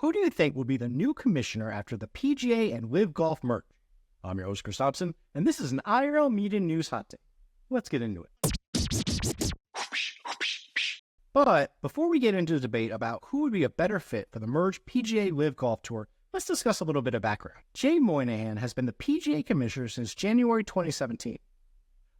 Who do you think will be the new commissioner after the PGA and LIV Golf merge? I'm your host, Chris Thompson, and this is an IRL Media News Hot Take. Let's get into it. But before we get into the debate about who would be a better fit for the merged PGA LIV Golf Tour, let's discuss a little bit of background. Jay Monahan has been the PGA commissioner since January 2017.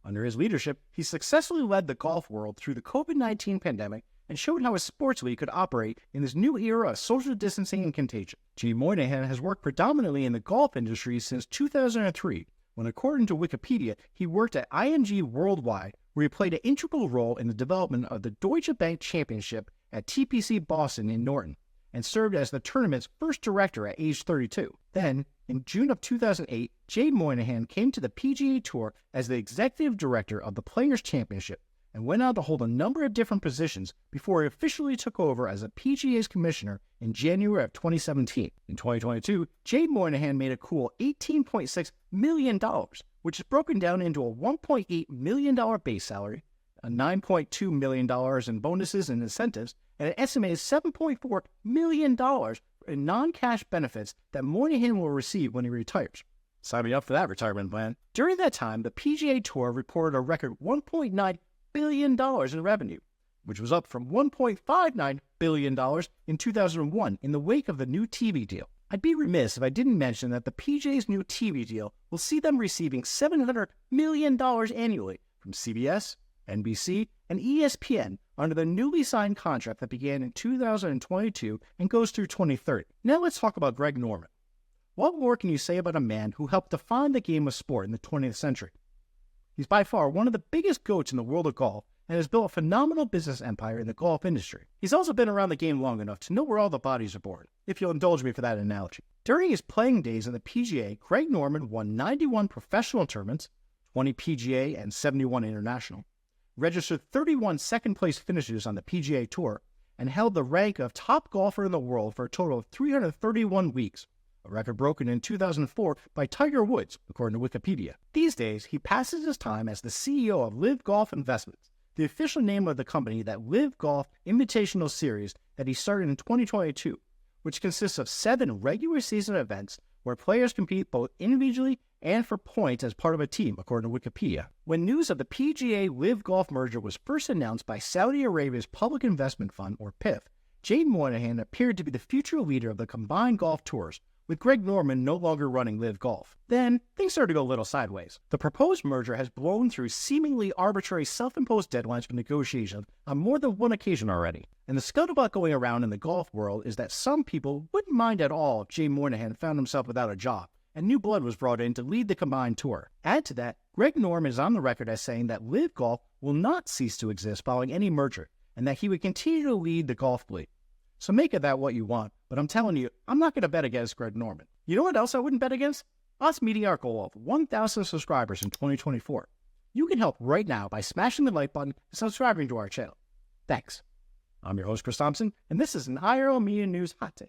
Under his leadership, he successfully led the golf world through the COVID-19 pandemic and showed how a sports league could operate in this new era of social distancing and contagion. Jay Monahan has worked predominantly in the golf industry since 2003, when according to Wikipedia, he worked at IMG Worldwide, where he played an integral role in the development of the Deutsche Bank Championship at TPC Boston in Norton, and served as the tournament's first director at age 32. Then, in June of 2008, Jay Monahan came to the PGA Tour as the executive director of the Players' Championship, and went on to hold a number of different positions before he officially took over as a PGA's commissioner in January of 2017. In 2022, Jay Monahan made a cool $18.6 million, which is broken down into a $1.8 million base salary, a $9.2 million in bonuses and incentives, and an estimated $7.4 million in non-cash benefits that Monahan will receive when he retires. Sign me up for that retirement plan. During that time, the PGA Tour reported a record $1.9 billion in revenue, which was up from $1.59 billion in 2001 in the wake of the new TV deal. I'd be remiss if I didn't mention that the PGA's new TV deal will see them receiving $700 million annually from CBS, NBC, and ESPN under the newly signed contract that began in 2022 and goes through 2030. Now let's talk about Greg Norman. What more can you say about a man who helped define the game of sport in the 20th century? He's by far one of the biggest goats in the world of golf and has built a phenomenal business empire in the golf industry. He's also been around the game long enough to know where all the bodies are born, if you'll indulge me for that analogy. During his playing days in the PGA, Greg Norman won 91 professional tournaments, 20 PGA and 71 international, registered 31 second-place finishes on the PGA Tour, and held the rank of top golfer in the world for a total of 331 weeks, a record broken in 2004 by Tiger Woods, according to Wikipedia. These days, he passes his time as the CEO of LIV Golf Investments, the official name of the company that LIV Golf Invitational Series that he started in 2022, which consists of 7 regular season events where players compete both individually and for points as part of a team, according to Wikipedia. When news of the PGA LIV Golf merger was first announced by Saudi Arabia's Public Investment Fund, or PIF, Jay Monahan appeared to be the future leader of the combined golf tours, with Greg Norman no longer running LIV Golf. Then, things started to go a little sideways. The proposed merger has blown through seemingly arbitrary self-imposed deadlines for negotiations on more than one occasion already. And the scuttlebutt going around in the golf world is that some people wouldn't mind at all if Jay Monahan found himself without a job, and new blood was brought in to lead the combined tour. Add to that, Greg Norman is on the record as saying that LIV Golf will not cease to exist following any merger, and that he would continue to lead the golf league. So make of that what you want, but I'm telling you, I'm not going to bet against Greg Norman. You know what else I wouldn't bet against? Us meeting our goal of 1,000 subscribers in 2024. You can help right now by smashing the like button and subscribing to our channel. Thanks. I'm your host, Chris Thompson, and this is an IRL Media News Hot Take.